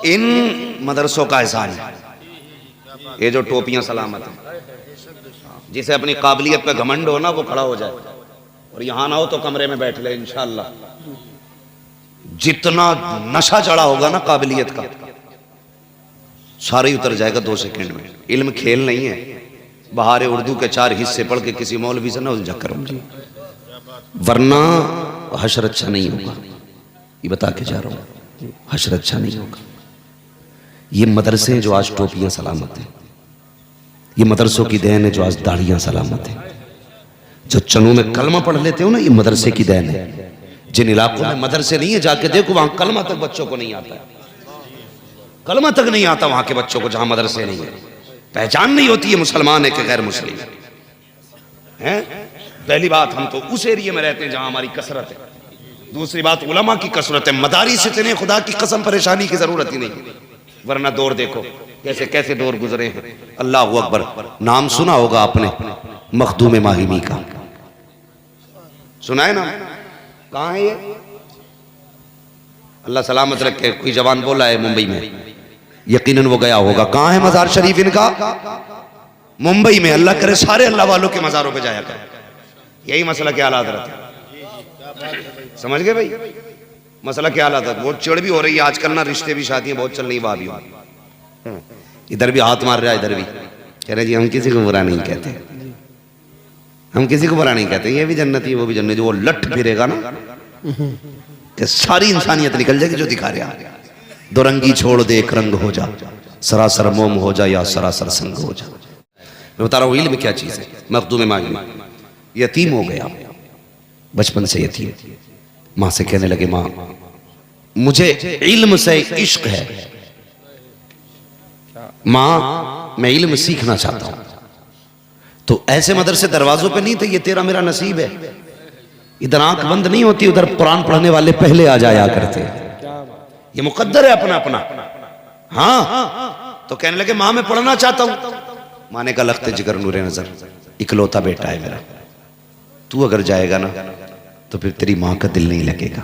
इन मदरसों का एहसान है। ये जो टोपियां सलामत है, जिसे अपनी काबिलियत पे घमंड हो ना वो खड़ा हो जाए, और यहां ना हो तो कमरे में बैठ ले इंशाअल्लाह। जितना नशा चढ़ा होगा ना काबिलियत का, सारा ही उतर जाएगा 2 सेकंड में। इल्म खेल नहीं है। बहार उर्दू के 4 हिस्से पढ़ के किसी मौलवी से ना उलझा करो, वरना हशर अच्छा नहीं होगा। ये बता के जा रहा हूं, हशर अच्छा नहीं होगा। ये मदरसे हैं जो आज टोपियां सलामत है, ये मदरसों की देन है जो आज दाढ़ियां सलामत है। जो चनों में कलमा पढ़ लेते हो ना, ये मदरसे की देन है। जिन इलाकों में मदरसे नहीं है जाके देखो, वहां कलमा तक बच्चों को नहीं आता है, कलमा तक नहीं आता वहां के बच्चों को, जहां मदरसे नहीं है। पहचान नहीं होती है मुसलमान है कि गैर मुस्लिम है। पहली बात, हम तो उस एरिया में रहते हैं जहां हमारी कसरत है। दूसरी बात, उलमा की कसरत है। मदारिस इतने, खुदा की कसम परेशानी की जरूरत ही नहीं, वरना दौर देखो कैसे कैसे दौर गुजरे हैं। अल्लाह अकबर। नाम सुना होगा आपने मखदूम माहिमी का, सुना है ना? कहाँ है ये? अल्लाह सलामत रखे। कोई जवान बोला है मुंबई में, यकीनन वो गया होगा। कहाँ है मजार शरीफ इनका? मुंबई में। अल्लाह करे सारे अल्लाह वालों के मजारों पे जाया कर। यही मसला क्या हालात रहता है, समझ गए भाई? मसला क्या हालात है। बहुत चिड़ भी हो रही है आजकल ना, रिश्ते भी शादियां बहुत चल रही भाभी। इधर भी हाथ मार रहा है, इधर भी कह रहे जी हम किसी को बुरा नहीं कहते, हम किसी को बुरा नहीं कहते। ये भी जन्नती है वो भी जन्नती। वो लट फिरेगा ना कि सारी इंसानियत निकल जाएगी जो दिखा रहा है। दो रंगी छोड़ दे एक रंग हो जा, सरासर मोम हो जा या सरासर संग हो जा। मैं बता रहा हूँ इल्म क्या चीज है। मखदूम माहिमी यतीम हो गया, बचपन से यतीम। माँ से कहने लगे, माँ मुझे इल्म से इश्क है, माँ मैं इल्म सीखना चाहता हूं। तो ऐसे मदरसे दरवाजों पे नहीं थे, ये तेरा मेरा नसीब है। इधर आंख बंद नहीं होती, उधर कुरान पढ़ने वाले पहले आ जाया करते। ये मुकद्दर है अपना अपना। हाँ, तो कहने लगे माँ मैं पढ़ना चाहता हूं। माँ ने कहा लखते जिगर नूरे नजर, इकलौता बेटा है मेरा, तू अगर जाएगा ना तो फिर तेरी माँ का दिल नहीं लगेगा।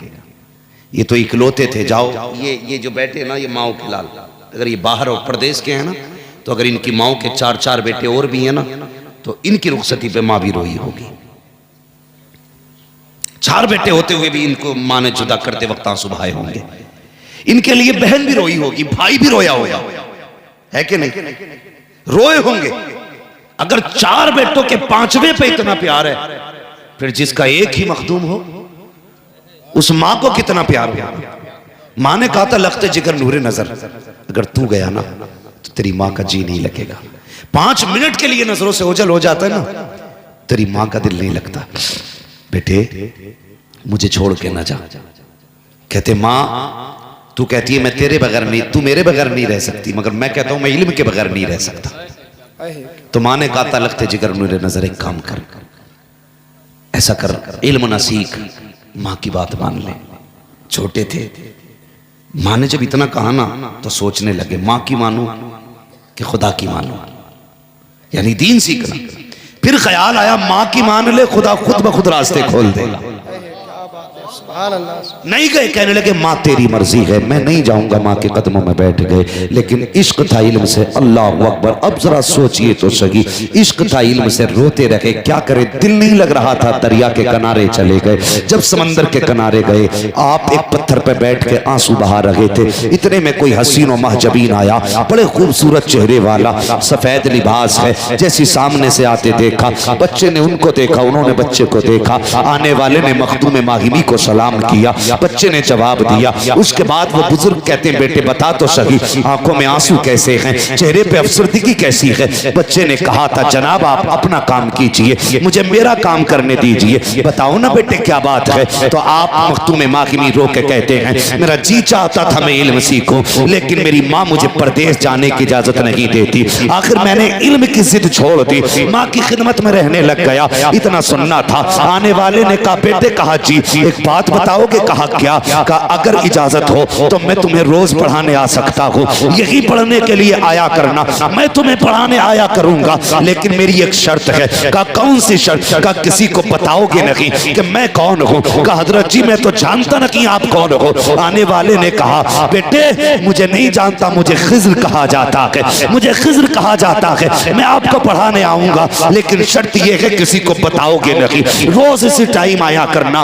ये तो इकलौते थे, जाओ। ये जो बैठे ना, ये माओ के लाल, अगर ये बाहर और प्रदेश के हैं ना, तो अगर इनकी माओ के 4-4 बेटे और भी हैं ना, तो इनकी रुखसती पे माँ भी रोई होगी। 4 बेटे होते हुए भी इनको माँ ने जुदा करते वक्त आंसू बहाए होंगे। इनके लिए बहन भी रोई होगी, भाई भी रोया होगा, है कि नहीं? रोए होंगे। अगर 4 बेटों के 5वें पे इतना प्यार है, फिर जिसका एक ही मखदूम हो उस मां को कितना प्यार होगा। मां ने कहा था लखते जिगर नूरे नजर, अगर तू गया ना तो तेरी मां का जी नहीं लगेगा। 5 मिनट के लिए नजरों से ओझल हो जाता है ना, तेरी मां का दिल नहीं लगता। बेटे मुझे छोड़ के ना जा। कहते मां तू कहती है मैं तेरे बगैर नहीं, तू मेरे बगैर नहीं रह सकती, मगर मैं कहता हूं मैं इल्म के बगैर नहीं रह सकता। तो मां ने कहा था लखते जिगर नूरे नजर, एक काम कर, ऐसा कर, इल्म ना सीख, मां की बात मान ले। छोटे थे, मां ने जब इतना कहा ना तो सोचने लगे मां की मानो कि खुदा की मानो, यानी दीन सीखना। फिर ख्याल आया मां की मान ले, खुदा खुद ब खुद रास्ते खोल देगा। नहीं गए, कहने लगे माँ तेरी मर्जी है, मैं नहीं जाऊंगा। माँ के कदमों में बैठ गए। लेकिन इश्क था इल्म से, अल्लाह अकबर। अब जरा सोचिए तो सही, इश्क था इल्म से, रोते रहे, क्या करे, दिल नहीं लग रहा था। दरिया के किनारे चले गए। जब समंदर के किनारे गए, आप एक पत्थर पर बैठ के आंसू बहा रहे थे। इतने में कोई हसीन और महजबीन आया, बड़े खूबसूरत चेहरे वाला, सफेद लिबास है। जैसे सामने से आते देखा, बच्चे ने उनको देखा, उन्होंने बच्चे को देखा। आने वाले ने मखदूम माहिमी को सलाम किया, बच्चे ने जवाब दिया। उसके बाद वो बुजुर्ग कहते हैं बेटे बता तो सही, आंखों में आंसू कैसे हैं, चेहरे पे अफसरदगी कैसी है? बच्चे ने कहा था जनाब आप अपना काम कीजिए, मुझे मेरा काम करने दीजिए। बताओ ना बेटे क्या बात है? तो आप मखदूम माहिमी रो के कहते हैं मेरा जी चाहता था मैं इल्म सीखूं, लेकिन मेरी माँ मुझे परदेश जाने की इजाजत नहीं देती। आखिर मैंने इल्म की जिद छोड़ दी, माँ की खिदमत में रहने लग गया। इतना सुनना था। आने वाले ने कहा बेटे कहा जी एक बात बात बताओगे? कहा क्या? कहा अगर इजाजत हो तो मैं तुम्हें रोज पढ़ाने आ सकता हूँ, यही पढ़ने के लिए आया करना, मैं तुम्हें पढ़ाने आया करूंगा, लेकिन मेरी एक शर्त है। कहा कौन सी शर्त? कहा किसी को बताओगे नहीं कि मैं कौन हूँ। कहा हजरत जी मैं तो जानता नहीं आप कौन हो। आने वाले ने कहा बेटे मुझे नहीं जानता, मुझे खिज्र कहा जाता है, मुझे खिज्र कहा जाता है, मैं आपको पढ़ाने आऊंगा, लेकिन शर्त यह है किसी को बताओगे नहीं, रोज इसी टाइम आया करना।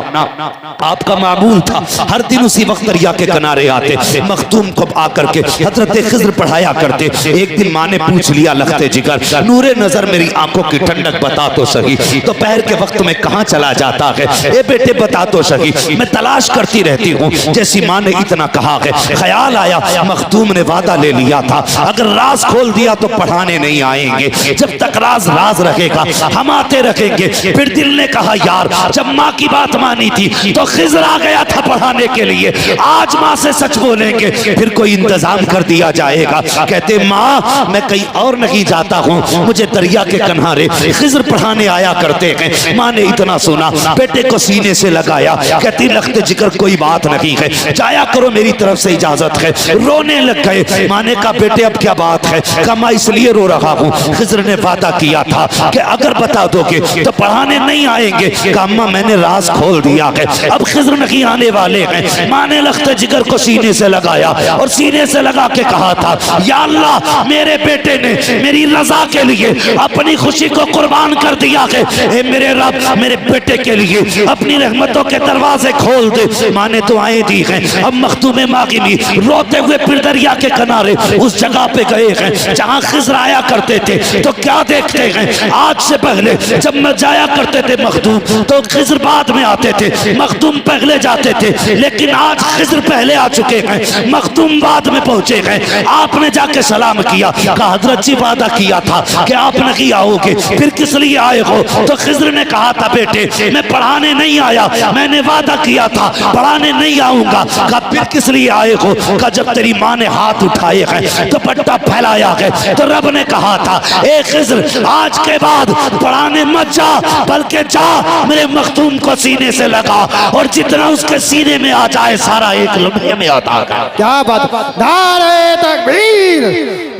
आपका मामूल था हर दिन उसी वक्त दरिया के किनारे आते, मखदूम को आकर के हजरत खिज्र पढ़ाया करते। एक दिन माँ ने पूछ लिया लखते जिगर, नूरे नजर मेरी आंखों की ठंडक बता तो सही, दोपहर के वक्त में कहाँ चला जाता है? ए बेटे बता तो सही, मैं तलाश करती रहती हूँ। जैसी माँ ने इतना कहा है, ख्याल आया मखदूम ने वादा ले लिया था, अगर राज खोल दिया तो पढ़ाने नहीं आएंगे, जब तक राज राज रहेगा हम आते रहेंगे। फिर दिल ने कहा यार जब माँ की बात मानी थी तो खिज्र आ गया था पढ़ाने के लिए, आज माँ से सच बोलेंगे फिर कोई इंतजाम कर दिया जाएगा। कहते माँ मैं कहीं और नहीं जाता हूँ, मुझे दरिया के किनारे खिज्र पढ़ाने आया करते हैं। माँ ने इतना सुना बेटे को सीने से लगाया, कहती लखते जिक्र कोई बात नहीं है, जाया करो मेरी तरफ से इजाजत है। रोने लग गए। माँ ने कहा बेटे अब क्या बात है? कहा मैं इसलिए रो रहा हूँ, खिज्र ने वादा किया था कि अगर बता दोगे तो पढ़ाने नहीं आएंगे। कहा अम्मा मैंने राज खोल दिया है, अब खिज्र नहीं आने वाले हैं। माँ ने लखते जिगर को सीने से लगाया और सीने से लगा के कहा था या अल्लाह मेरे बेटे ने मेरी रजा के लिए अपनी खुशी को कुर्बान कर दिया है, ए मेरे रब मेरे बेटे के लिए अपनी रहमतों के दरवाजे खोल दे। माँ ने तो आए दी हैं। अब मखदूम मागिनी रोते हुए फिर दरिया के किनारे उस जगह पे गए हैं जहाँ खिज्र आया करते थे। तो क्या देखते हैं, आज से पहले जब मैं जाया करते थे मखदूम तो खिज्र बाद में आते थे, मखदूम पहले जाते थे, लेकिन आज खिज्र पहले आ चुके हैं, मखदूम बाद में पहुंचे हैं। आपने जाके सलाम किया, कहा हजरत जी वादा किया था कि आप नहीं आओगे, फिर किस लिए आए हो? तो खिज्र ने कहा था बेटे मैं पढ़ाने नहीं आया, मैंने वादा किया था पढ़ाने नहीं आऊंगा। कहा फिर किस लिए आए हो? कहा जब तेरी माँ ने हाथ उठाए हैं तो पट्टा फैलाया है तो रब ने कहा था ए खिज्र आज के बाद पढ़ाने मत जा, बल्कि जा मेरे मखदूम को सीने से लगा और जितना उसके सीने में आ जाए सारा एक लम्हे में आता है। क्या बात! नारे तकबीर,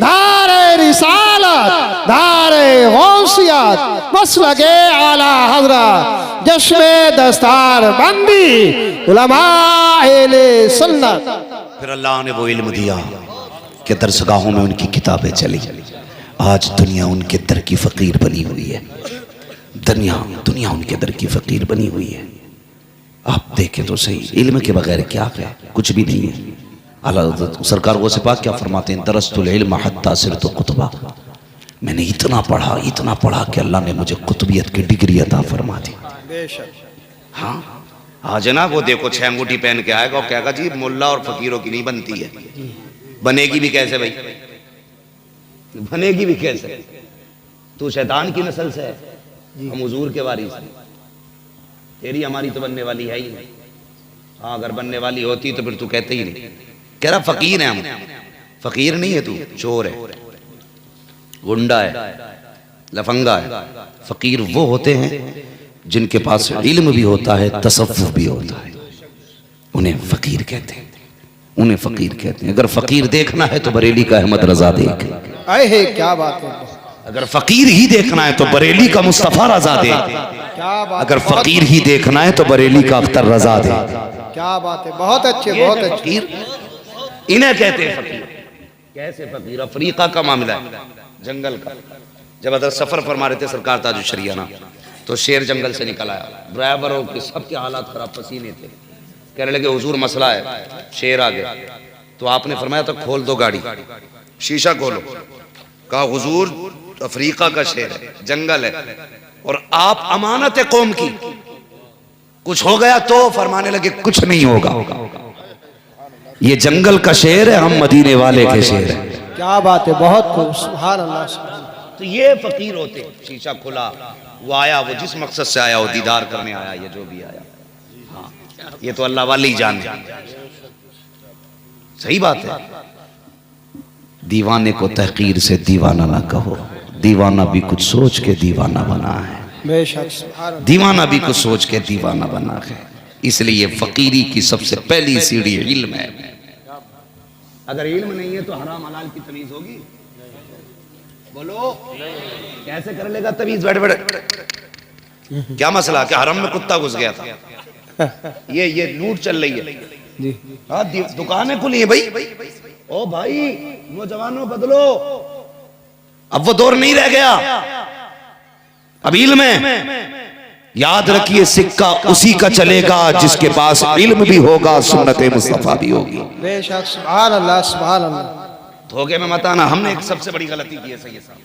नारे रिसालत, नारे गौसियत, मसलके आला हज़रत, जश्न दस्तार बंदी, उलमा अहले सुन्नत। फिर अल्लाह ने वो इल्म दिया कि दरसगाहों में उनकी किताबें चली। आज दुनिया उनके दर की फ़कीर बनी हुई है, दुनिया उनके दर की फ़कीर बनी हुई है। आप देखें तो सही, इल्म के बगैर क्या है? कुछ भी नहीं है। आला सरकार वो सिपा क्या फरमाते हैं, दरस्तुल इल्म हत्ता सिरतु कुतबा, मैंने इतना पढ़ा कि अल्लाह ने मुझे कुतुबियत की डिग्री अता फरमा दी। हाँ आज ना वो देखो 6 अंगूठी पहन के आएगा और कहेगा जी मुल्ला और फकीरों की नहीं बनती है। बनेगी भी कैसे भाई? बनेगी भी कैसे? तू शैतान की नस्ल से है, हम हुजूर के वारिस हैं, तेरी हमारी तो बनने वाली है ही नहीं। हाँ अगर बनने वाली होती तो फिर तू कहते ही नहीं। कह रहा फकीर है हम, फकीर नहीं है तू, चोर है, गुंडा है, लफंगा है। फकीर वो होते हैं जिनके पास इल्म भी होता है, तसव्वुफ भी होता है, उन्हें फकीर कहते हैं, उन्हें फकीर कहते हैं। अगर फकीर देखना है तो बरेली का अहमद रजा देख, अहे क्या बात है! अगर फकीर ही देखना है तो बरेली का मुस्तफा रजा दे, क्या बात! अगर फकीर ही देखना है तो बरेली का अख्तर रजा दे। क्या बात है! बहुत अच्छे, बहुत अच्छे। फकीर इन्हें कहते हैं फकीर। कैसे फकीर? अफ्रीका का मामला है, जंगल का। जब अदर सफर फरमा रहे थे सरकार ताजु शरियाना, तो शेर जंगल से निकल आया, ड्राइवरों के सबके हालात खराब, पसीने थे। कहने लगे हुजूर मसला है, शेर आ गया। तो आपने फरमाया तो खोल दो गाड़ी, शीशा खोलो। कहा हुजूर अफ्रीका का शेर है, जंगल है और आप अमानत है कौम की, कुछ हो गया तो? फरमाने लगे कुछ नहीं होगा, ये जंगल का शेर है, हम मदीने वाले के शेर है। क्या बात है! बहुत खूब, सुभान अल्लाह। तो ये फकीर होते। शीशा खुला, वो आया, वो जिस मकसद से आया, वो दीदार करने आया, ये जो भी आया। हाँ ये तो अल्लाह वाले ही जाने। सही बात है। दीवाने को तहकीर से दीवाना ना कहो, दीवाना भी कुछ सोच के दीवाना बना है। बेशक दीवाना भी कुछ सोच के दीवाना बना है। इसलिए फकीरी की सबसे पहली सीढ़ी इल्म है। अगर इल्म नहीं है तो हराम हलाल की तमीज होगी? बोलो कैसे कर लेगा तमीज? बैठ बैठ क्या मसला? क्या हरम में कुत्ता घुस गया था? ये लूट चल रही है जी। हाँ, दुकानें खुली है भाई। ओ भाई नौजवानों बदलो, अब वो दौर नहीं रह गया। अब इल्म है, याद रखिए सिक्का उसी का चलेगा जिसके पास इल्म भी होगा, सुन्नत मुस्तफा भी होगी। बेशक, सुभान अल्लाह, सुभान अल्लाह। धोखे में मत आना। हमने एक सबसे बड़ी गलती की है सैयद साहब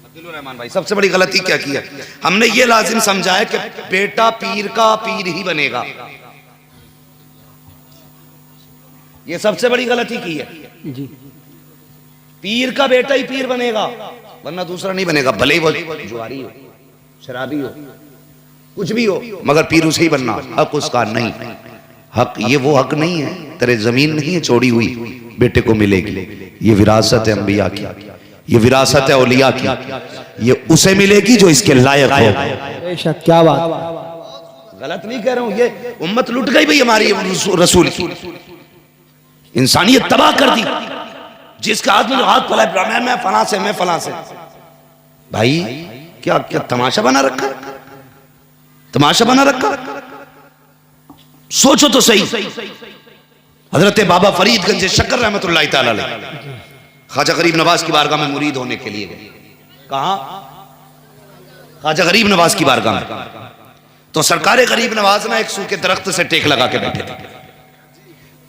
अब्दुल रहमान भाई, सबसे बड़ी गलती क्या की है? हमने ये लाजिम समझा है कि बेटा पीर का पीर ही बनेगा। ये सबसे बड़ी गलती की है जी। पीर का बेटा ही पीर बनेगा, वरना दूसरा नहीं बनेगा। भले ही वो जुआरी हो, शराबी हो, कुछ भी हो, मगर पीर उसे ही बनना। हक उसका नहीं। हक ये वो हक नहीं है, तेरे जमीन नहीं है छोड़ी हुई, बेटे को मिलेगी। ये विरासत है अंबिया की, ये विरासत है औलिया की, ये उसे मिलेगी जो इसके लायक हो। बेशक, क्या बात। गलत नहीं कह रहा हूं, ये उम्मत लुट गई भाई हमारी रसूल की, इंसानियत तबाह कर दी। जिसके हाथ में हाथ फैलाए, मैं फला से, मैं फला से। भाई क्या क्या तमाशा बना रखा, तमाशा बना रखा। सोचो तो सही। हजरत बाबा फरीदगंज शक्कर रहमतुल्लाह तआला अलैह ख्वाजा गरीब नवाज की बारगाह में मुरीद होने के लिए गए। कहां? ख्वाजा गरीब नवाज की बारगाह में। तो सरकार गरीब नवाज ना एक सूखे दरख्त से टेक लगा के बैठे थे।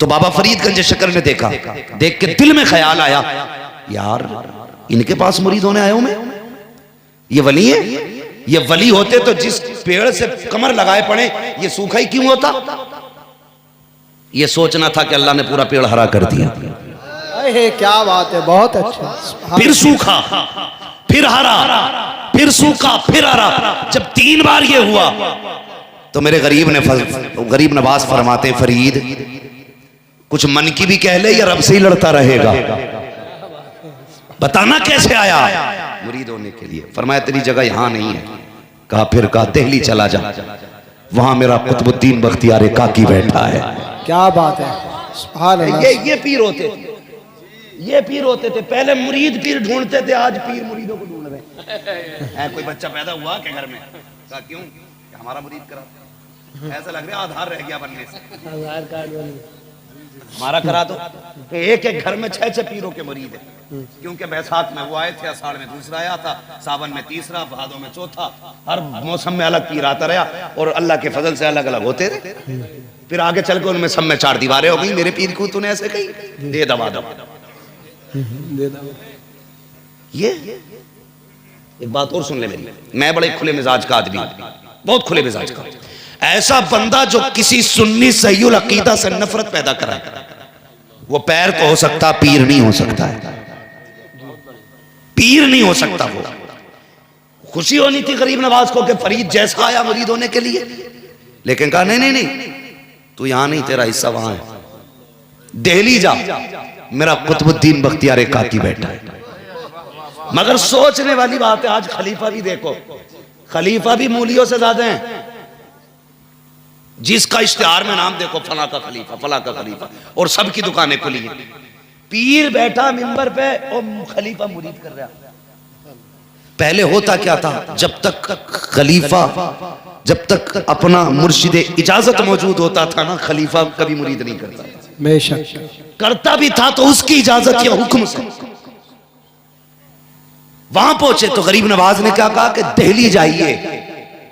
तो बाबा फरीदगंज शक्कर ने देखा, देख के दिल में ख्याल आया, यार इनके पास मुरीद होने आया हूं मैं। ये वली है, ये वली होते तो जिस पेड़ से कमर लगाए पड़े ये सूखा ही क्यों होता? ये सोचना था कि अल्लाह ने पूरा पेड़ हरा कर दिया। अरे क्या बात है, बहुत अच्छा। फिर सूखा, फिर हरा, फिर सूखा, फिर हरा। जब 3 बार ये हुआ तो मेरे गरीब नवाज फरमाते, फरीद कुछ मन की भी कह ले या रब से ही लड़ता रहेगा? बताना कैसे आया मुरीद होने के लिए? फरमाया तेरी जगह यहां नहीं है। कहा फिर? कहा दिल्ली चला जा, वहां मेरा कुतुबुद्दीन बख्तियार काकी बैठा है। क्या बात है, सुभान अल्लाह। ये पीर होते थे, ये पीर होते थे। पहले मुरीद पीर ढूंढते थे, आज पीर मुरीदों को ढूंढ रहे हैं। कोई बच्चा पैदा हुआ के घर में? कहा क्यों? हमारा मुरीद करा। ऐसा लग रहा है आधार रह गया बनने से, आधार कार्ड हमारा करा दो। तो एक एक घर में 6-6 पीरों के मुरीद है, क्योंकि बैसाख में वो आए थे, आषाढ़ में दूसरा आया था, सावन में तीसरा, भादों में चौथा। हर मौसम में अलग पीर आता रहा और अल्लाह के फजल से अलग अलग होते रहे। फिर आगे चल के उनमें सब में 4 दीवारें हो गई। मेरे पीर को तूने ऐसे कही, दे दबा दबा। ये एक बात और सुन ले मेरी, मैं बड़े खुले मिजाज का आदमी, बहुत खुले मिजाज का। ऐसा बंदा जो किसी सुन्नी सहीउल अकीदा से नफरत पैदा कराए, वो पैर तो हो सकता, पीर नहीं हो सकता है। पीर नहीं हो सकता। वो खुशी होनी थी गरीब नवाज को कि फरीद जैसा आया मुरीद होने के लिए, लेकिन कहा नहीं नहीं नहीं, तू यहां नहीं, तेरा हिस्सा वहां है, दिल्ली जा, मेरा कुतुबुद्दीन बख्तियार काकी बैठा है। मगर सोचने वाली बात है, आज खलीफा भी देखो, खलीफा भी मूलियों से ज्यादा है। जिसका इश्तिहार में नाम देखो, फला का खलीफा, फला का खलीफा, और सबकी दुकानें खुली हैं। पीर बैठा मिंबर पे और खलीफा मुरीद कर रहा। पहले होता क्या था, जब तक खलीफा, जब तक अपना मुर्शिद इजाजत मौजूद होता था ना, खलीफा कभी मुरीद नहीं करता। बेशक, करता भी था तो उसकी इजाजत या हुक्म से। वहां पहुंचे तो गरीब नवाज ने क्या कहा कि दिल्ली जाइए,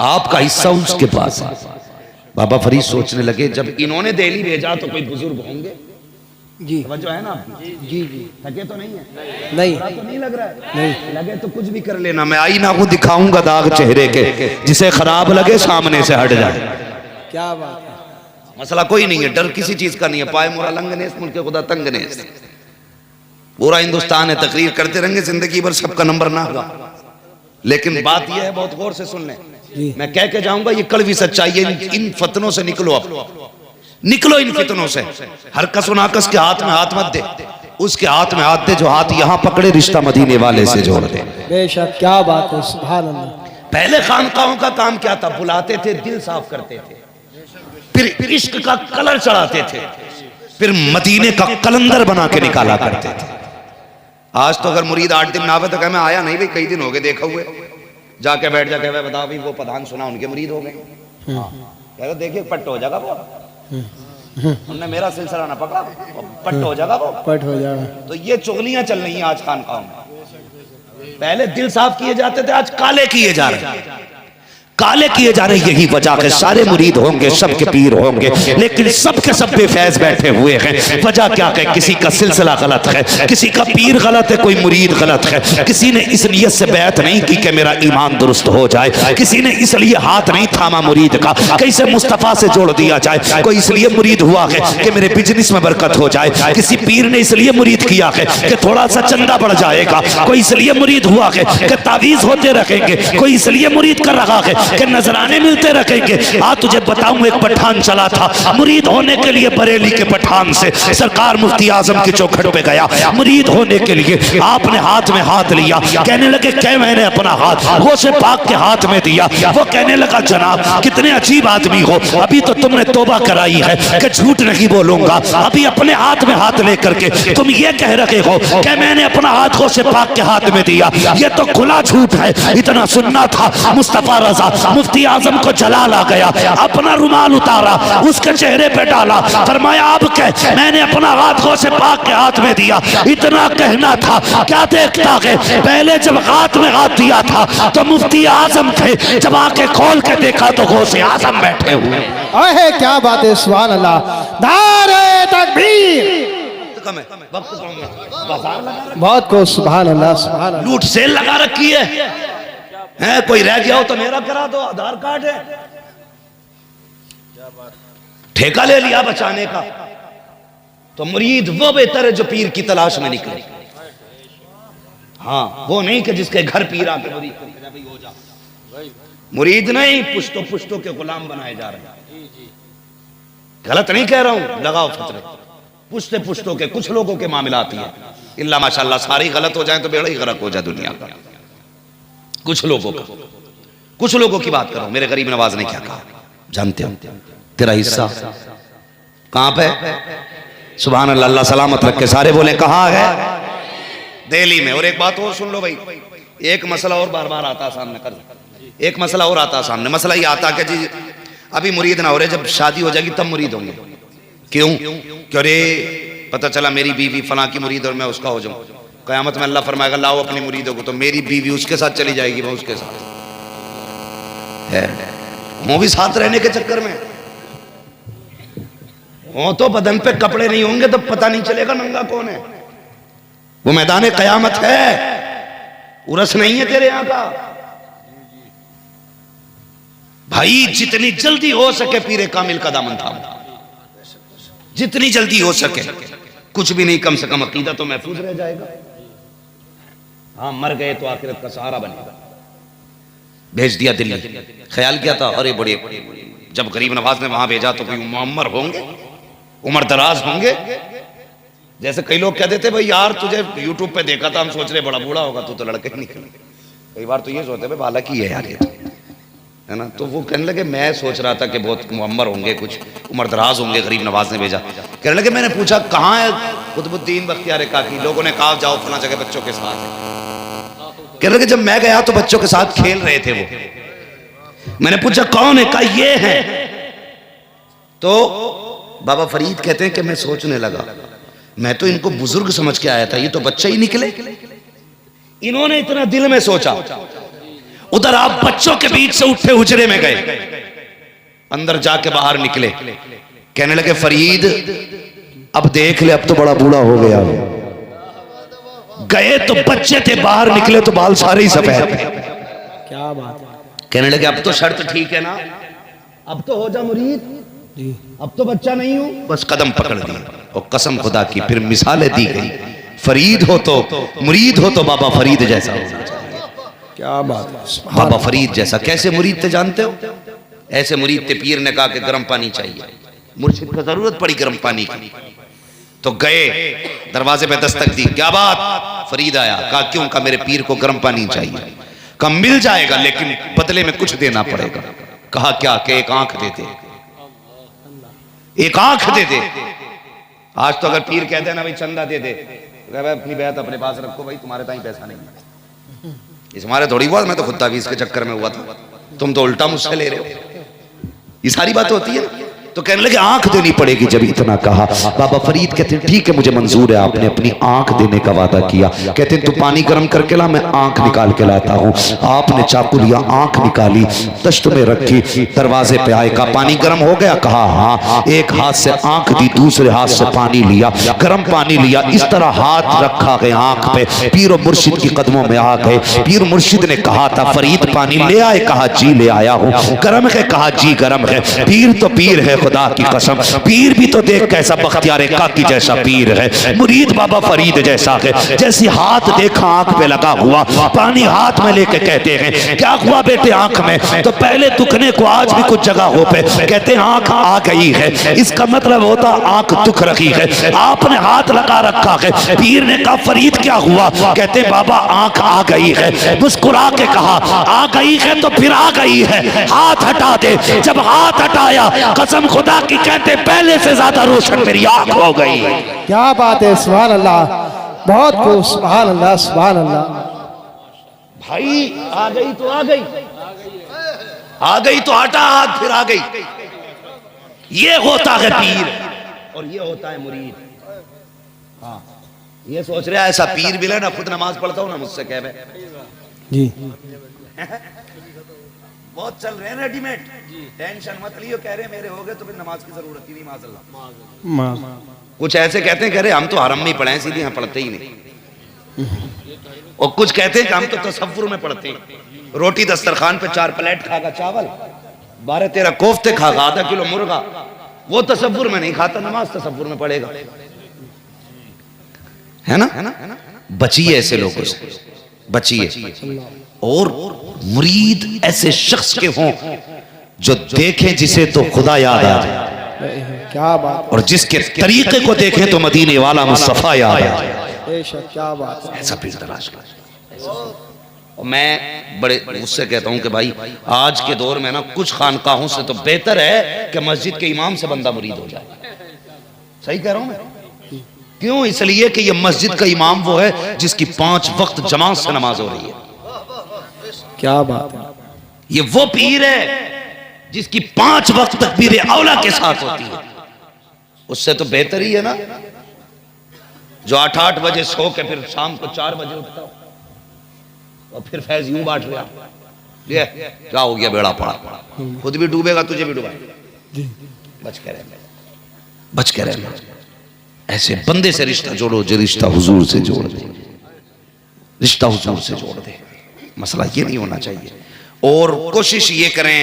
आपका हिस्सा उसके पास है। बाबा फरीद सोचने लगे, जब इन्होंने दिल्ली भेजा तो कोई बुजुर्ग होंगे जी, जो है ना, जी जी, थके तो नहीं है? नहीं, तो नहीं लग रहा है? नहीं लगे तो कुछ भी कर लेना, मैं आईना को दिखाऊंगा दाग चेहरे के, जिसे खराब लगे सामने से हट जाए। क्या बात है। मसला कोई नहीं है, डर किसी चीज का नहीं है। पाए मोरा लंगनेस, मुल्क खुदा तंगनेस। पूरा हिंदुस्तान है, तकरीर करते रहेंगे जिंदगी भर, सबका नंबर ना होगा। लेकिन बात यह है, बहुत गौर से सुन लें, मैं कह के जाऊंगा, ये कड़वी सच्चाई है। इन फतनों से निकलो, अब निकलो इन फितनों से। हर कस नाकस के हाथ में हाथ मत दे, उसके हाथ में हाथ दे जो हाथ यहां पकड़े, रिश्ता मदीने वाले से जोड़ दे। बेशक, क्या बात है, सुभान अल्लाह। पहले खानकाहों का काम क्या था? बुलाते थे, दिल साफ करते थे। फिर इश्क का कलर चढ़ाते थे, फिर मदीने का कलंदर बना के निकाला करते थे। आज तो अगर मुरीद 8 दिन ना आवे तो कहे मैं आया नहीं भाई, कई दिन हो गए देखा हुए, जाके बैठ जा, कहे बताओ भाई वो प्रधान सुना उनके मुरीद हो गए। कह रहे देखिए पट्ट हो जाएगा वो, उनने मेरा सिलसिला ना पकड़ा, पट्ट हो जाएगा वो, पट हो जाएगा। तो ये चुगलियां चल रही हैं आज खानकाह में। पहले दिल साफ किए जाते थे, आज काले किए जा रहे हैं, काले किए जा रहे हैं। यही वजह के सारे मुरीद होंगे, सबके पीर होंगे, लेकिन सबके सब बेफैज बैठे हुए हैं। वजह क्या है? किसी का सिलसिला गलत है, किसी का पीर गलत है, कोई मुरीद गलत है। किसी ने इस नियत से बैत नहीं की कि मेरा ईमान दुरुस्त हो जाए, किसी ने इसलिए हाथ नहीं थामा मुरीद का कैसे मुस्तफा से जोड़ दिया जाए। कोई इसलिए मुरीद हुआ है कि मेरे बिजनेस में बरकत हो जाए, किसी पीर ने इसलिए मुरीद किया है कि थोड़ा सा चंदा बढ़ जाएगा, कोई इसलिए मुरीद हुआ है कि तावीज होते रखेंगे, कोई इसलिए मुरीद कर रहा है कि नजराने मिलते रखेंगे। आज तुझे बताऊं, एक पठान चला था मुरीद होने के लिए बरेली के पठान से सरकार मुफ्ती आजम की चौखट पे गया मुरीद होने के लिए। आपने हाथ में हाथ लिया, कहने लगे क्या मैंने अपना हाथ गौसे पाक के हाथ में दिया। वो कहने लगा जनाब कितने अजीब आदमी हो, अभी तो तुमने तौबा कराई है कि झूठ नहीं बोलूंगा, अभी अपने हाथ में हाथ लेकर के तुम ये कह रहे हो कि मैंने अपना हाथ गौसे पाक के हाथ में दिया। ये तो खुला झूठ है। इतना सुनना था, मुस्तफा रजा मुफ्ती आजम को जलाल आ गया, अपना रुमाल उतारा, उसके चेहरे पे डाला, फरमाया अब कह मैंने अपना हाथ गौसे पाक के हाथ में दिया। इतना कहना था, क्या देखता है पहले जब हाथ में हाथ दिया था तो मुफ्ती आजम थे, जब आके खोल के देखा तो गौसे आजम बैठे हुए। अहे क्या बात है, सुभान अल्लाह, नारे तकबीर। बहुत को सुभान अल्लाह, सुभान अल्लाह। लूट सेल लगा रखी है, कोई रह गया हो तो मेरा करा दो, आधार कार्ड है, ठेका ले लिया बचाने का। तो मुरीद वो बेहतर है जो पीर की तलाश में निकले। हाँ, वो नहीं कि जिसके घर पीर आके मुरीद हो जा। मुरीद नहीं, पुश्तो पुश्तो के गुलाम बनाए जा रहे हैं। गलत नहीं कह रहा हूं, लगाओ फतरे। पुश्ते पुश्तों के कुछ लोगों के मामला आती है, इल्ला माशाल्लाह सारी गलत हो जाए तो बेड़ा ही गरक हो जाए दुनिया का। कुछ लोगों का, कुछ लोगों की बात करो। मेरे गरीब नवाज ने क्या कहा जानते हो? तेरा हिस्सा कहां पे? सुभान अल्लाह, अल्लाह सलामत रखे। सारे बोले कहां है? दिल्ली में। और एक बात और सुन लो भाई, एक मसला और बार बार आता सामने, कर एक मसला और आता सामने। मसला ये आता कि जी अभी मुरीद ना हो रहे, जब शादी हो जाएगी तब मुरीद होंगे। क्यों? क्यों रे पता चला मेरी बीवी फलां की मुरीद और मैं उसका हो जाऊं, कयामत में अल्लाह फरमाएगा लाओ अपनी मुरीदों को, तो मेरी बीवी उसके साथ चली जाएगी, मैं उसके साथ है। वो भी साथ रहने के चक्कर में वो तो बदन पे कपड़े नहीं होंगे तो पता नहीं चलेगा नंगा कौन है। वो मैदान कयामत है, उरस नहीं है तेरे यहां का भाई। जितनी जल्दी हो सके पीरे कामिल का दामन थामो, जितनी जल्दी हो सके। कुछ भी नहीं, कम से कम अकीदा तो महफूज रह जाएगा। हाँ, मर गए तो आखिरत का सहारा बनेगा। भेज दिया दिल्ली, ख्याल किया था अरे बड़े, जब गरीब नवाज ने वहां भेजा तो कोई मुअम्मर होंगे, उम्र दराज होंगे। जैसे कई लोग कहते थे भाई यार तुझे यूट्यूब पे देखा था, हम सोच रहे बड़ा बूढ़ा होगा, तू तो लड़के ही निकल। कई बार तो ये सोचते भाई बालक ही है यार ये तो, है ना। तो वो कहने लगे मैं सोच रहा था कि बहुत मुअम्मर होंगे, कुछ उम्र दराज होंगे। गरीब नवाज ने भेजा, कहने लगे मैंने पूछा कहाँ है कुतुबुद्दीन बख्तियार काकी? लोगों ने कहा जाओ फला जगह बच्चों के साथ है। कहने लगे जब मैं गया तो बच्चों के साथ खेल रहे थे वो। मैंने पूछा कौन है? कहा ये है। तो बाबा फरीद कहते हैं कि मैं सोचने लगा, मैं तो इनको बुजुर्ग समझ के आया था, ये तो बच्चे ही निकले। इन्होंने इतना दिल में सोचा। उधर आप बच्चों के बीच से उठे हुजरे में गए, अंदर जाके बाहर निकले, कहने लगे फरीद अब देख ले, अब तो बड़ा बूढ़ा हो गया। गए तो बच्चे थे, बाहर निकले तो बाल सारे ही सफेद। क्या बात है। कहने लगे अब तो शर्त ठीक है ना, अब तो हो जा मुरीद, अब तो बच्चा नहीं हूं। बस कदम पकड़ दिए और कसम खुदा की फिर मिसालें दी गई। फरीद हो तो मुरीद हो तो बाबा फरीद जैसा होना चाहिए। क्या बात है। बाबा फरीद जैसा। कैसे मुरीद थे जानते हो? ऐसे मुरीद थे, पीर ने कहा कि गर्म पानी चाहिए, मुर्शिद को जरूरत पड़ी गर्म पानी की, तो गए दरवाजे पे दस्तक दी, क्या बात? फरीद आया। कहा क्यों? कहा मेरे पीर को गर्म पानी चाहिए। कहा मिल जाएगा लेकिन बदले में कुछ देना पड़ेगा। कहा क्या? कि एक आंख दे दे। एक आंख दे दे। आज तो अगर पीर कहते हैं ना भाई चंदा दे दे, तो भाई अपनी बैत अपने पास रखो भाई, तुम्हारे ताई पैसा नहीं है। इस हमारे थोड़ी हुआ, मैं तो खुद तावीज़ के चक्कर में हुआ था, तुम तो उल्टा मुझसे ले रहे हो। ये सारी बात होती है। तो कहने लगे आंख देनी पड़ेगी। जब इतना कहा, बाबा फरीद कहते हैं ठीक है मुझे मंजूर है, आपने अपनी आंख देने का वादा किया। कहते हैं तू पानी गर्म करके ला, मैं आंख निकाल के लाता हूँ। आपने चाकू लिया, आंख निकाली, तश्त में रखी, दरवाजे पे आए, कहा पानी गर्म हो गया? कहा हाँ। एक हाथ से आंख दी, दूसरे हाथ से पानी लिया, गर्म पानी लिया, इस तरह हाथ रखा गया आंख पे, पीर मुर्शिद की कदमों में आ गए। पीर मुर्शिद ने कहा था फरीद पानी ले आए? कहा जी ले आया हूँ। गर्म है? कहा जी गर्म है। पीर तो पीर है, खुदा की कसम, पीर भी तो देख कैसा बख्तियार काकी जैसा पीर है, मुरीद बाबा फरीद जैसा है। जैसे हाथ देखा आंख पे लगा हुआ, पानी हाथ में लेके कहते हैं क्या हुआ बेटे आंख में? तो पहले दुखने को आज भी कुछ जगहों पे कहते हैं आंख आ गई है, इसका मतलब होता आंख दुख रही है। आपने हाथ लगा रखा है। पीर ने कहा फरीद क्या हुआ? कहते बाबा आंख आ गई है। मुस्कुरा के कहा आ गई है तो फिर आ गई है, हाथ हटा दे। जब हाथ हटाया, कसम खुदा की कहते पहले से ज्यादा रोशन मेरी आंख हो गई। क्या बात है, सुभान अल्लाह, बहुत खूब, सुभान अल्लाह, सुभान अल्लाह। भाई आ गई तो आ गई, आ गई तो हटा हाथ, फिर आ गई। ये होता है पीर और ये होता है मुरीद। हाँ, ये सोच रहा है ऐसा पीर भी ना, खुद नमाज पढ़ता हूं ना, मुझसे कह जी बहुत चल रहे हैं रेडीमेड, टेंशन मत लियो, कह रहे मेरे हो गए तो फिर नमाज की जरूरत ही नहीं। माशाल्लाह। कुछ ऐसे कहते हैं, कह रहे हम तो हरम में ही पढ़े हैं, सीधे यहाँ पढ़ते ही नहीं। और कुछ कहते हैं कि हम तो तसव्वुर में पढ़ते हैं, रोटी दस्तरखान पे 4 प्लेट खागा चावल, 12-13 कोफ्ते खागा, आधा किलो मुर्गा, वो तसव्वुर में नहीं खाता, नमाज तसव्वुर में पढ़ेगा। है ना? बचिए ऐसे लोगों से, बचिए। और मुरीद ऐसे शख्स के हों जो देखें जिसे तो खुदा याद आ जाए, क्या बात, और जिसके तरीके को देखें तो मदीने वाला मुस्तफा याद आ जाए। क्या बात है, ऐसा पीर तलाश कर। और मैं बड़े उससे कहता हूं कि भाई आज के दौर में ना कुछ खानकाहों से तो बेहतर है कि मस्जिद के इमाम से बंदा मुरीद हो जाए। सही कह रहा हूं मैं? क्यों? इसलिए कि ये मस्जिद का इमाम वो है जिसकी 5 वक्त जमात से नमाज हो रही है। क्या बात है, ये वो पीर है जिसकी 5 वक्त तकबीर औला के साथ होती है। उससे तो बेहतर ही है ना जो 8-8 बजे सो के फिर शाम को 4 बजे उठता हो और फिर फैज यूं बांट रहा। ये क्या हो गया, बेड़ा पड़ा, खुद भी डूबेगा तुझे भी डूबेगा। बच के रहना, बच के रहना। ऐसे बंदे से रिश्ता जोड़ो जो रिश्ता हुजूर से जोड़ दे, रिश्ता हुजूर से जोड़ दे। मसला ये नहीं होना चाहिए। और कोशिश ये करें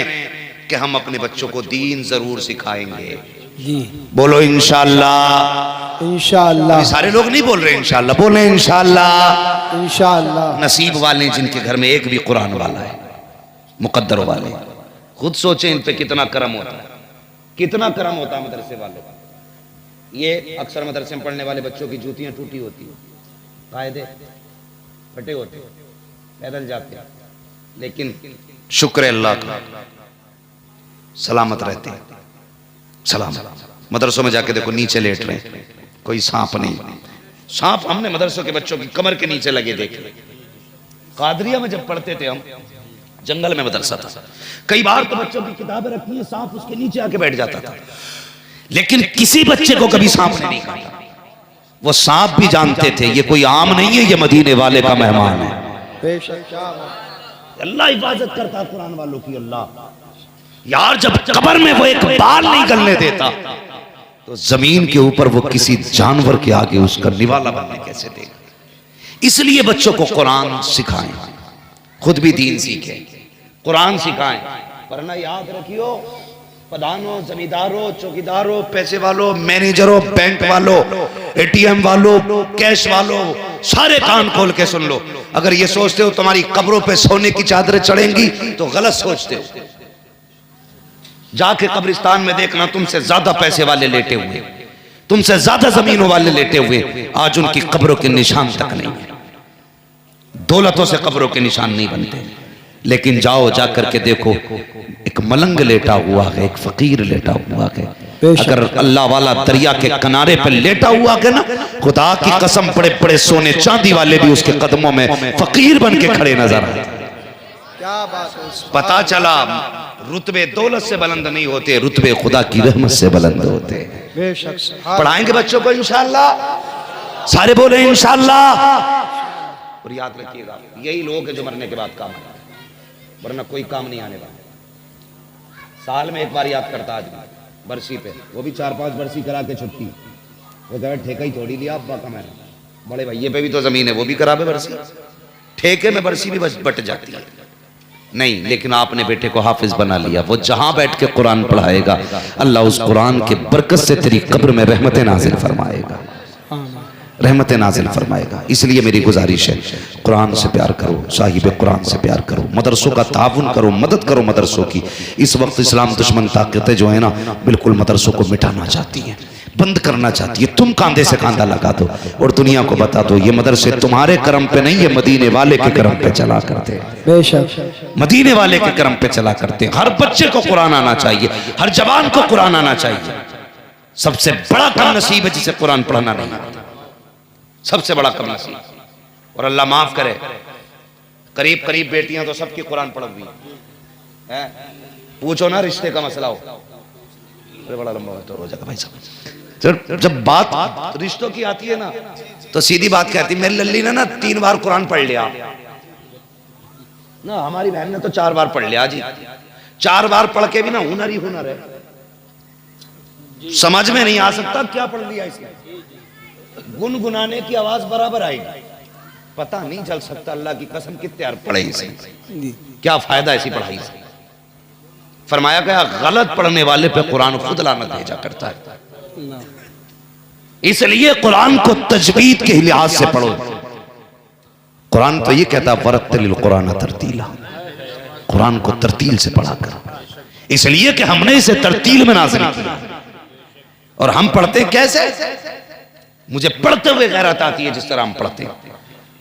कि हम अपने बच्चों को दीन जरूर सिखाएंगे। जी बोलो इंशाअल्लाह। इंशाअल्लाह। सारे लोग नहीं बोल रहे इंशाअल्लाह, बोले इंशाअल्लाह। इंशाअल्लाह। नसीब वाले जिनके घर में एक भी कुरान वाला है, मुकद्दर वाले, खुद सोचें इन पे कितना करम होता है, कितना करम होता है मदरसे वालों का। ये अक्सर मदरसे में पढ़ने वाले बच्चों की जूतियां टूटी होती है, कायदे फटे होते, पैदल जाते हैं, लेकिन शुक्र अल्लाह का सलामत रहते हैं। सलामत। मदरसों में जाके देखो नीचे लेट रहे हैं, कोई सांप नहीं। सांप हमने मदरसों के बच्चों की कमर के नीचे लगे देखे। कादरिया में जब पढ़ते थे हम, जंगल में मदरसा था, कई बार तो बच्चों की किताबें रखी है, सांप उसके नीचे आके बैठ जाता था, लेकिन किसी बच्चे को कभी सांप ने नहीं काटा। वो सांप भी जानते थे ये कोई आम नहीं है, ये मदीने वाले का मेहमान है। अल्लाह हिफाजत करता कुरान वालों की। अल्लाह यार, जब कब्र में वो एक बाल नहीं गलने देता तो जमीन के ऊपर वो किसी जानवर के आगे उसका निवाला बनने कैसे देगा। इसलिए बच्चों को कुरान सिखाएं, खुद भी दीन सीखें, कुरान सिखाएं। वरना याद रखियो, प्रधानों, जमींदारों, चौकीदारों, पैसे वालों, मैनेजरों, बैंक वालों, एटीएम वालों, कैश वालों, सारे कान खोल के सुन लो। अगर ये सोचते हो तुम्हारी कब्रों पे सोने की चादरें चढ़ेंगी तो गलत सोचते हो। जाके कब्रिस्तान में देखना, तुमसे ज्यादा पैसे वाले लेटे हुए, तुमसे ज्यादा जमीनों वाले लेटे हुए, आज उनकी कब्रों के निशान तक नहीं है। दौलतों से कब्रों के निशान नहीं बनते। लेकिन जाओ, जा करके देखो, एक मलंग लेटा हुआ है, एक फकीर लेटा हुआ है, बेशक। अगर अल्लाह वाला दरिया के किनारे पे लेटा हुआ के ना, खुदा की कसम बड़े बड़े सोने चांदी वाले भी उसके कदमों में फकीर बन के खड़े नजर आए। क्या बात है, पता चला रुतबे दौलत से बुलंद नहीं होते, रुतबे खुदा की रहमत से बुलंद होते हैं। बेशक। पढ़ाएंगे बच्चों को इंशाअल्लाह, सारे बोले इंशाअल्लाह। और याद रखिएगा, यही लोग हैं जो मरने के बाद काम आए, वरना कोई काम नहीं आने वाला। साल में एक बार याद करता आदमी बरसी पे, वो भी 4-5 बरसी करा के छुट्टी। वो कहे ठेका ही थोड़ी लिया अब्बा का मैंने, बड़े भैये पे भी तो जमीन है, वो भी करावे बरसी। ठेके में बरसी भी बस बट जाती है नहीं, लेकिन आपने बेटे को हाफिज बना लिया, वो जहां बैठ के कुरान पढ़ाएगा अल्लाह उस कुरान के बरकत से तेरी कब्र में रहमतें नाजिल फरमाएगा, रहमतें नाजिल फरमाएगा। इसलिए मेरी गुजारिश है, कुरान से प्यार करो, साहिब कुरान से प्यार करो, मदरसों का ताउन करो, मदद करो मदरसों की। इस वक्त इस्लाम दुश्मन ताकतें जो है ना, बिल्कुल मदरसों को मिटाना चाहती हैं, बंद करना चाहती है। तुम कांधे से कांधा लगा दो और दुनिया को बता दो ये मदरसे तुम्हारे करम पे नहीं, ये मदीने वाले के करम पे चला करते हैं। बेशक। मदीने वाले के करम पे चला करते हैं। हर बच्चे को कुरान आना चाहिए, हर जवान को कुरान आना चाहिए। सबसे बड़ा कम नसीब है जिसे कुरान पढ़ना नहीं आता, सबसे बड़ा कम नसीब। और अल्लाह माफ करे, करीब करीब बेटियां तो सबकी कुरान पढ़ हुई है। पूछो ना रिश्ते का मसला हो, अरे बड़ा लंबा हो जाएगा भाई साहब। जब बात रिश्तों की आती है ना, तो सीधी बात कहती मेरी लल्ली ने ना 3 बार कुरान पढ़ लिया ना, हमारी बहन ने तो 4 बार पढ़ लिया जी। 4 बार पढ़ के भी ना हुनर ही हुनर है, समझ में नहीं आ सकता क्या पढ़ लिया इसने। गुनगुनाने की आवाज बराबर आएगी, पता नहीं चल सकता अल्लाह की कसम कितने यार पढ़े इसे, क्या फायदा ऐसी पढ़ाई से। फरमाया गया गलत पढ़ने वाले पे कुरान खुद लानत भेजा करता है। इसलिए कुरान को तजवीद के लिहाज से पढ़ो। कुरान तो ये कहता है वरत्तिल कुरान तरतीला, कुरान को तरतील से पढ़ा करो, इसलिए कि हमने इसे तरतील में नाज़िल किया। और हम पढ़ते कैसे? मुझे पढ़ते हुए गैरत आती है जिस तरह हम पढ़ते हैं।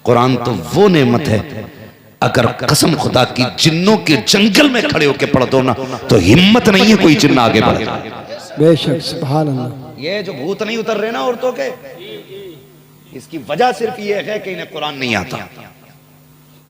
कुरान तो वो नेमत है, अगर कसम खुदा की जिन्नों के जंगल में खड़े होकर पढ़ दो ना, तो हिम्मत नहीं है कोई जिन्न आगे बढ़े। बेशक। सुभान अल्लाह। ये जो भूत नहीं उतर रहे ना औरतों के, इसकी वजह सिर्फ ये है कि इन्हें कुरान नहीं आता।